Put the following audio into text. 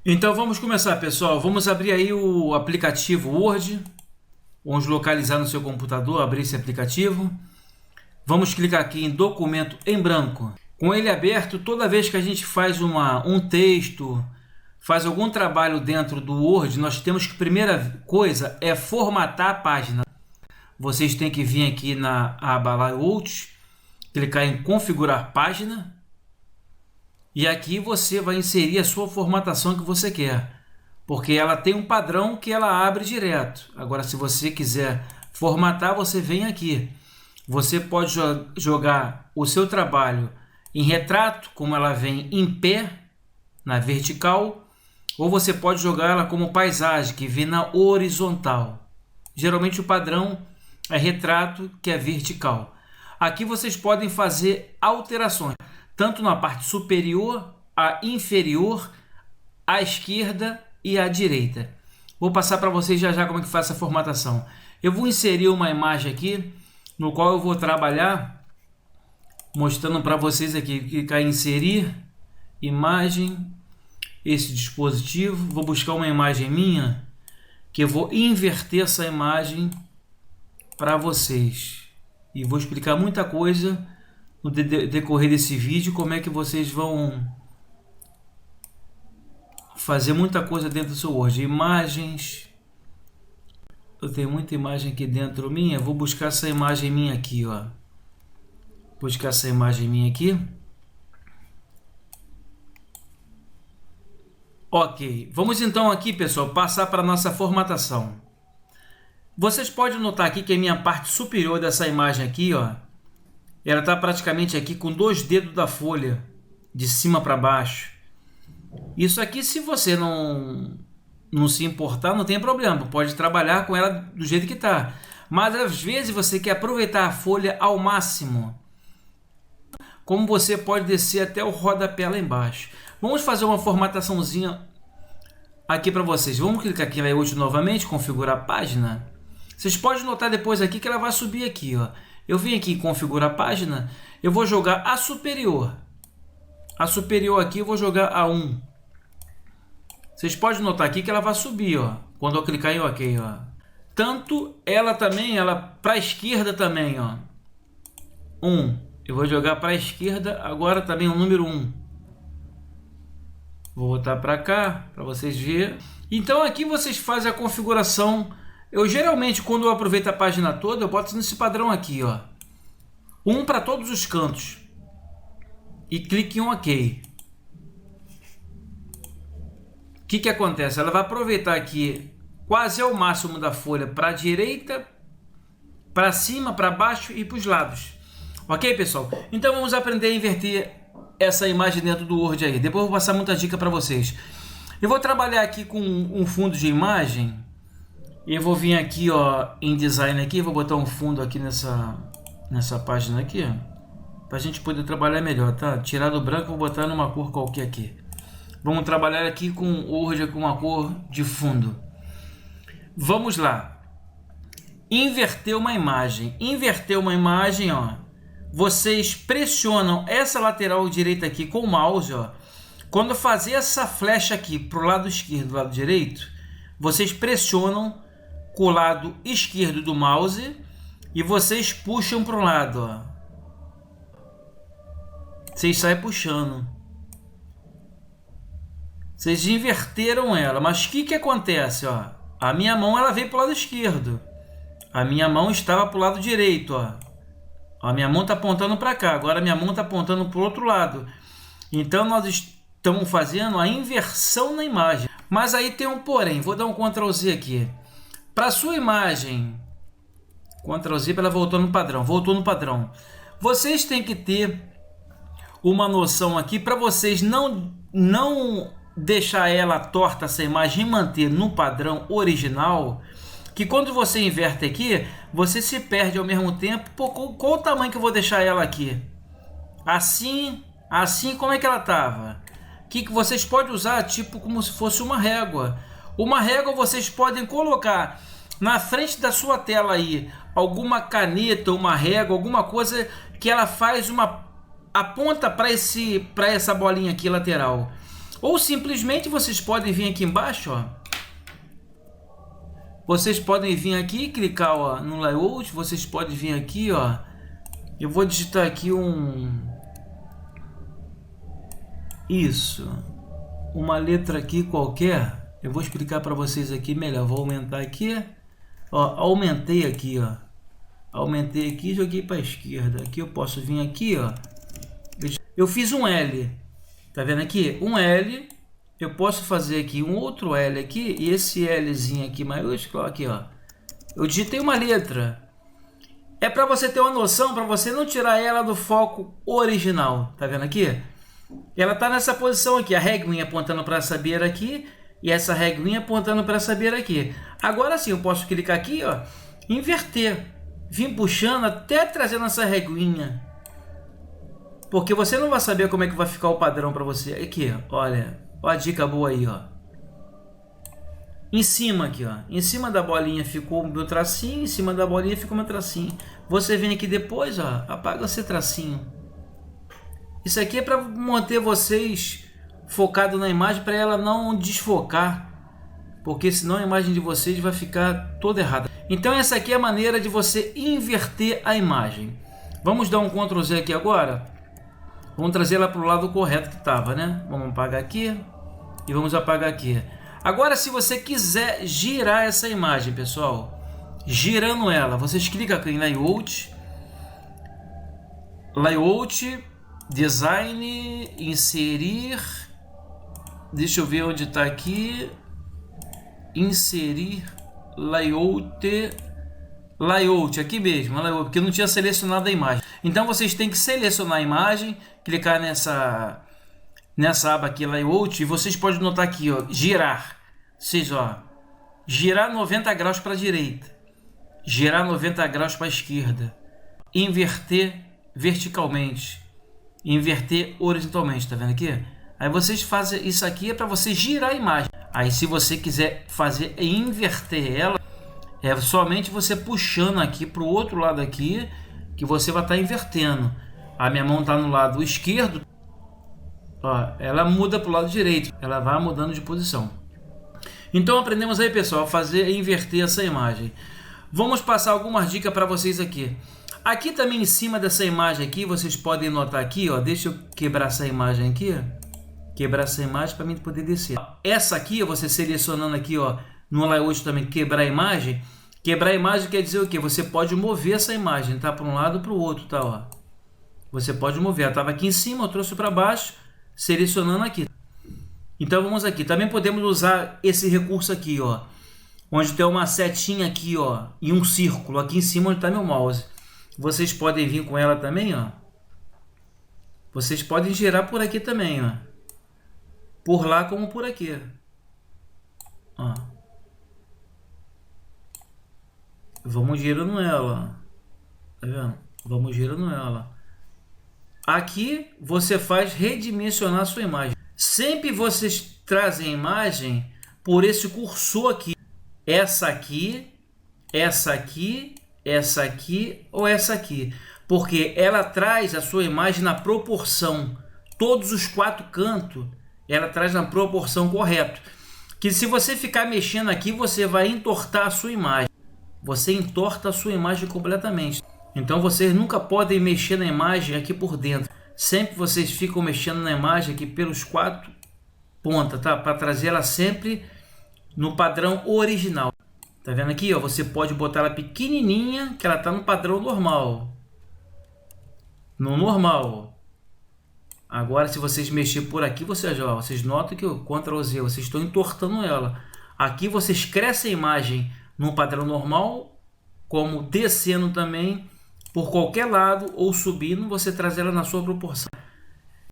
Então vamos começar, pessoal. Vamos abrir aí o aplicativo Word. Vamos localizar no seu computador, abrir esse aplicativo. Vamos clicar aqui em documento em branco. Com ele aberto, toda vez que a gente faz um texto, faz algum trabalho dentro do Word, nós temos que, primeira coisa, é formatar a página. Vocês têm que vir aqui na aba Layout, clicar em configurar página. E aqui você vai inserir a sua formatação que você quer, porque ela tem um padrão que ela abre direto. Agora, se você quiser formatar, você vem aqui. Você pode jogar o seu trabalho em retrato, como ela vem em pé, na vertical, ou você pode jogar ela como paisagem, que vem na horizontal. Geralmente o padrão é retrato, que é vertical. Aqui vocês podem fazer alterações, tanto na parte superior, a inferior, à esquerda e à direita. Vou passar para vocês já como é que faz essa formatação. Eu vou inserir uma imagem aqui, no qual eu vou trabalhar, mostrando para vocês aqui, clicar em inserir, imagem, esse dispositivo. Vou buscar uma imagem minha, que eu vou inverter essa imagem para vocês. E vou explicar muita coisa no decorrer desse vídeo, como é que vocês vão fazer muita coisa dentro do seu Word. Imagens, eu tenho muita imagem aqui dentro minha, vou buscar essa imagem minha aqui, ó. Buscar essa imagem minha aqui. Ok, vamos então aqui, pessoal, passar para a nossa formatação. Vocês podem notar aqui que a minha parte superior dessa imagem aqui, ó, ela está praticamente aqui com 2 dedos da folha, de cima para baixo. Isso aqui, se você não se importar, não tem problema. Pode trabalhar com ela do jeito que está. Mas às vezes você quer aproveitar a folha ao máximo. Como você pode descer até o rodapé lá embaixo. Vamos fazer uma formataçãozinha aqui para vocês. Vamos clicar aqui em Layout novamente, configurar a página. Vocês podem notar depois aqui que ela vai subir aqui, ó. Eu vim aqui em configurar a página, eu vou jogar a superior. A superior aqui eu vou jogar a 1. Vocês podem notar aqui que ela vai subir, ó, quando eu clicar em OK, ó. Tanto ela também, ela para a esquerda também, ó. 1. Eu vou jogar para a esquerda agora também o número 1. Vou botar para cá para vocês verem. Então aqui vocês fazem a configuração. Eu geralmente, quando eu aproveito a página toda, eu boto nesse padrão aqui, ó. 1 para todos os cantos. E clique em OK. O que acontece? Ela vai aproveitar aqui quase ao máximo da folha para a direita, para cima, para baixo e para os lados. Ok, pessoal? Então vamos aprender a inverter essa imagem dentro do Word aí. Depois eu vou passar muita dica para vocês. Eu vou trabalhar aqui com um fundo de imagem. Eu vou vir aqui, ó, em design aqui, vou botar um fundo aqui nessa página aqui, para a gente poder trabalhar melhor, tá? Tirar do branco, vou botar numa cor qualquer aqui. Vamos trabalhar aqui com Word com uma cor de fundo. Vamos lá. Inverter uma imagem. Inverter uma imagem, ó. Vocês pressionam essa lateral direita aqui com o mouse, ó. Quando fazer essa flecha aqui para o lado esquerdo, do lado direito, vocês pressionam com o lado esquerdo do mouse e vocês puxam para o lado, ó. Vocês saem puxando. Vocês inverteram ela, mas o que acontece, ó? A minha mão ela veio para o lado esquerdo. A minha mão estava para o lado direito, ó. A minha mão está apontando para cá, agora a minha mão está apontando para o outro lado. Então nós estamos fazendo a inversão na imagem. Mas aí tem um porém, vou dar um Ctrl Z aqui. Para a sua imagem, Ctrl Z para ela voltou no padrão, Vocês têm que ter uma noção aqui para vocês não deixar ela torta essa imagem e manter no padrão original, que quando você inverte aqui, você se perde ao mesmo tempo. Pô, qual o tamanho que eu vou deixar ela aqui? Assim como é que ela estava? Que vocês podem usar tipo como se fosse uma régua. Uma régua vocês podem colocar na frente da sua tela aí alguma caneta, uma régua, alguma coisa que ela faz aponta para essa bolinha aqui lateral. Ou simplesmente vocês podem vir aqui embaixo, ó. Vocês podem vir aqui e clicar, ó, no layout. Vocês podem vir aqui, ó. Eu vou digitar aqui uma letra aqui qualquer. Eu vou explicar para vocês aqui melhor. Vou aumentar aqui, ó, aumentei aqui, ó. Aumentei aqui e joguei para a esquerda. Aqui eu posso vir aqui, ó. Eu fiz um L. Tá vendo aqui? Um L. Eu posso fazer aqui um outro L aqui. E esse Lzinho aqui maiúsculo, aqui, ó. Eu digitei uma letra. É para você ter uma noção, para você não tirar ela do foco original. Tá vendo aqui? Ela tá nessa posição aqui. A reguinha apontando para essa beira aqui. E essa reguinha apontando para essa beira aqui. Agora sim, eu posso clicar aqui, ó. Inverter. Vim puxando até trazendo essa reguinha. Porque você não vai saber como é que vai ficar o padrão para você. Aqui, olha. Olha a dica boa aí, ó. Em cima aqui, ó. Em cima da bolinha ficou o meu tracinho. Em cima da bolinha ficou o meu tracinho. Você vem aqui depois, ó. Apaga esse tracinho. Isso aqui é para manter vocês focados na imagem, para ela não desfocar. Porque senão a imagem de vocês vai ficar toda errada. Então essa aqui é a maneira de você inverter a imagem. Vamos dar um Ctrl Z aqui agora. Vamos trazer ela para o lado correto que estava, né? Vamos apagar aqui e vamos apagar aqui. Agora, se você quiser girar essa imagem, pessoal, girando ela, vocês clicam aqui em Layout, Design, Inserir. Deixa eu ver onde está aqui. Inserir, Layout, aqui mesmo, porque eu não tinha selecionado a imagem. Então vocês têm que selecionar a imagem, clicar nessa aba aqui, Layout, e vocês podem notar aqui, ó, girar. Vocês, ó, girar 90 graus para a direita, girar 90 graus para a esquerda, inverter verticalmente, inverter horizontalmente, tá vendo aqui? Aí vocês fazem isso aqui, é para você girar a imagem. Aí se você quiser fazer inverter ela, é somente você puxando aqui para o outro lado aqui, que você vai estar invertendo. A minha mão está no lado esquerdo, ó, ela muda para o lado direito, ela vai mudando de posição. Então aprendemos aí, pessoal, a fazer inverter essa imagem. Vamos passar algumas dicas para vocês aqui. Aqui também em cima dessa imagem aqui, vocês podem notar aqui, ó, deixa eu quebrar essa imagem aqui, quebrar essa imagem para mim poder descer. Essa aqui, você selecionando aqui, ó, no layout também, quebrar a imagem. Quebrar a imagem quer dizer o que? Você pode mover essa imagem, tá? Para um lado para o outro, tá? Ó. Você pode mover. Ela estava aqui em cima, eu trouxe para baixo, selecionando aqui. Então vamos aqui. Também podemos usar esse recurso aqui, ó, onde tem uma setinha aqui, ó, e um círculo aqui em cima onde está meu mouse. Vocês podem vir com ela também, ó. Vocês podem girar por aqui também, ó. Por lá como por aqui. Ó. Vamos girando ela. Tá vendo? Vamos girando ela. Aqui você faz redimensionar a sua imagem. Sempre vocês trazem a imagem por esse cursor aqui. Essa aqui, essa aqui, essa aqui ou essa aqui. Porque ela traz a sua imagem na proporção. Todos os 4 cantos ela traz na proporção correta. Que se você ficar mexendo aqui, você vai entortar a sua imagem. Você entorta a sua imagem completamente. Então vocês nunca podem mexer na imagem aqui por dentro. Sempre vocês ficam mexendo na imagem aqui pelos 4 pontas, tá? Para trazer ela sempre no padrão original. Tá vendo aqui, ó? Você pode botar ela pequenininha, que ela tá no padrão normal. No normal. Agora, se vocês mexer por aqui, vocês notam que o Ctrl Z, vocês estão entortando ela. Aqui vocês crescem a imagem no padrão normal, como descendo também por qualquer lado ou subindo, você traz ela na sua proporção.